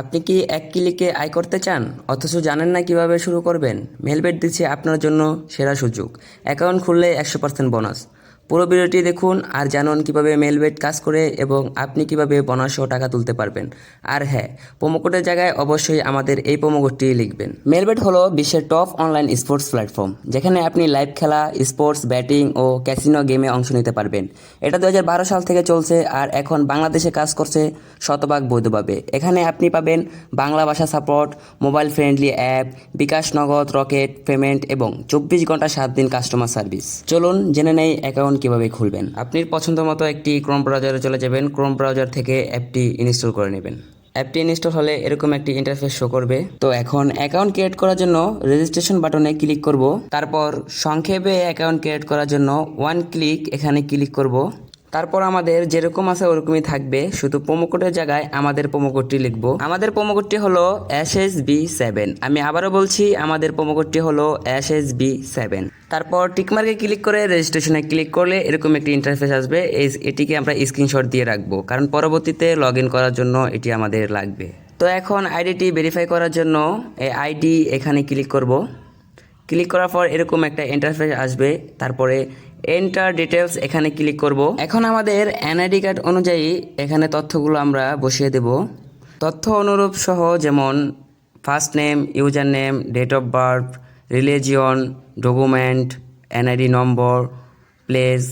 আপনি কি এক ক্লিকে আয় করতে চান অথচ জানেন না কিভাবে শুরু করবেন? মেলবেট দিচ্ছে আপনার জন্য সেরা সুযোগ। অ্যাকাউন্ট খুললে 100% বোনাস। পুরো ভিডিওটি দেখুন আর জানুন কিভাবে মেলবেট কাজ করে এবং আপনি কিভাবে বোনাস সহ টাকা তুলতে পারবেন। আর হ্যাঁ, প্রোমো কোডের জায়গায় অবশ্যই আমাদের এই প্রোমো কোডটি লিখবেন। মেলবেট হলো বিশ্বের টপ অনলাইন স্পোর্টস প্ল্যাটফর্ম, যেখানে আপনি লাইভ খেলা, স্পোর্টস ব্যাটিং ও ক্যাসিনো গেমে অংশ নিতে পারবেন। এটা 2012 সাল থেকে চলছে আর এখন বাংলাদেশে কাজ করছে শতভাগ বৈধভাবে। এখানে আপনি পাবেন বাংলা ভাষা সাপোর্ট, মোবাইল ফ্রেন্ডলি অ্যাপ, বিকাশ নগদ, রকেট পেমেন্ট এবং 24 ঘন্টা 7 দিন কাস্টমার সার্ভিস। চলুন জেনে নেই অ্যাকাউন্ট কিভাবে খুলবেন। আপনি পছন্দ মতো একটি ক্রোম ব্রাউজারে চলে যাবেন। ক্রোম ব্রাউজার থেকে অ্যাপটি ইনস্টল করে নেবেন। অ্যাপটি ইনস্টল হলে এরকম একটি ইন্টারফেস শো করবে। তো এখন অ্যাকাউন্ট ক্রিয়েট করার জন্য রেজিস্ট্রেশন বাটনে ক্লিক করব। তারপর সংক্ষেপে অ্যাকাউন্ট ক্রিয়েট করার জন্য ওয়ান ক্লিক এখানে ক্লিক করব। তারপর আমাদের যেরকম আছে ওরকমই থাকবে, শুধু প্রোমো কোডের জায়গায় আমাদের প্রোমো কোডটি লিখব। আমাদের প্রোমো কোডটি হলো SSB7। আমি আবারও বলছি, আমাদের প্রোমো কোডটি হলো SSB7। তারপর টিকমার্কে ক্লিক করে রেজিস্ট্রেশনে ক্লিক করলে এরকম একটি ইন্টারফেস আসবে। এটিকে আমরা স্ক্রিনশট দিয়ে রাখবো, কারণ পরবর্তীতে লগ ইন করার জন্য এটি আমাদের লাগবে। তো এখন আইডিটি ভেরিফাই করার জন্য এই আইডি এখানে ক্লিক করব। ক্লিক করার পর এরকম একটা ইন্টারফেস আসবে। তারপরে এন্টার ডিটেলস এখানে ক্লিক করব। এখন আমাদের এনআইডি কার্ড অনুযায়ী এখানে তথ্যগুলো আমরা বসিয়ে দেব। তথ্য অনুরূপ সহ, যেমন first name, user name, date of birth, religion, document, NID number, place,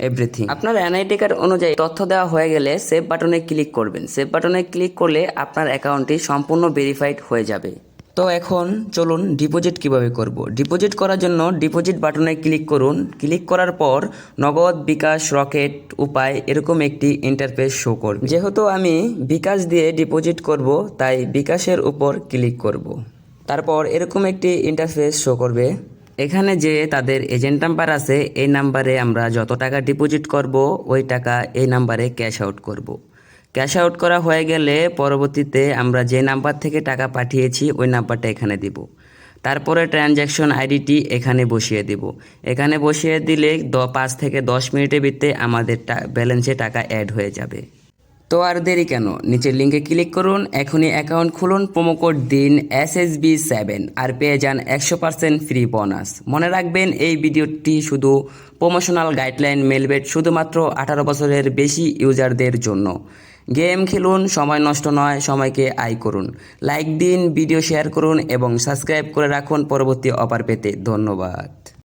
everything. আপনার এনআইডি কার্ড অনুযায়ী তথ্য দেওয়া হয়ে গেলে সেভ বাটনে ক্লিক করবেন। সেভ বাটনে ক্লিক করলে আপনার অ্যাকাউন্টটি সম্পূর্ণ ভেরিফাইড হয়ে যাবে। তো এখন চলুন ডিপোজিট কিভাবে করব। ডিপোজিট করার জন্য ডিপোজিট বাটনে ক্লিক করুন। ক্লিক করার পর নগদ, বিকাশ, রকেট উপায় এরকম একটি ইন্টারফেস শো করবে। যেহেতু আমি বিকাশ দিয়ে ডিপোজিট করব, তাই বিকাশের উপর ক্লিক করব। তারপর এরকম একটি ইন্টারফেস শো করবে। এখানে যে তাদের এজেন্ট নাম্বার আছে, এই নাম্বারে আমরা যত টাকা ডিপোজিট করব ওই টাকা এই নাম্বারে ক্যাশ আউট করব। ক্যাশ আউট করা হয়ে গেলে পরবর্তীতে আমরা যে নাম্বার থেকে টাকা পাঠিয়েছি ওই নাম্বারটা এখানে দিব। তারপরে ট্রানজ্যাকশন আইডিটি এখানে বসিয়ে দেব। এখানে বসিয়ে দিলে 5 থেকে 10 মিনিটের ভিতরে আমাদের ব্যালেন্সে টাকা অ্যাড হয়ে যাবে। তো আর দেরি কেন, নিচের লিঙ্কে ক্লিক করুন, এখনই অ্যাকাউন্ট খুলুন, প্রোমো কোড দিন SSB7 আর পেয়ে যান 100% ফ্রি বোনাস। মনে রাখবেন, এই ভিডিওটি শুধু প্রমোশনাল গাইডলাইন। মেলবেট শুধুমাত্র 18 বছরের বেশি ইউজারদের জন্য। গেম খেলুন, সময় নষ্ট নয়, সময়কে আয় করুন। লাইক দিন, ভিডিও শেয়ার করুন এবং সাবস্ক্রাইব করে রাখুন পরবর্তী অফার পেতে। ধন্যবাদ।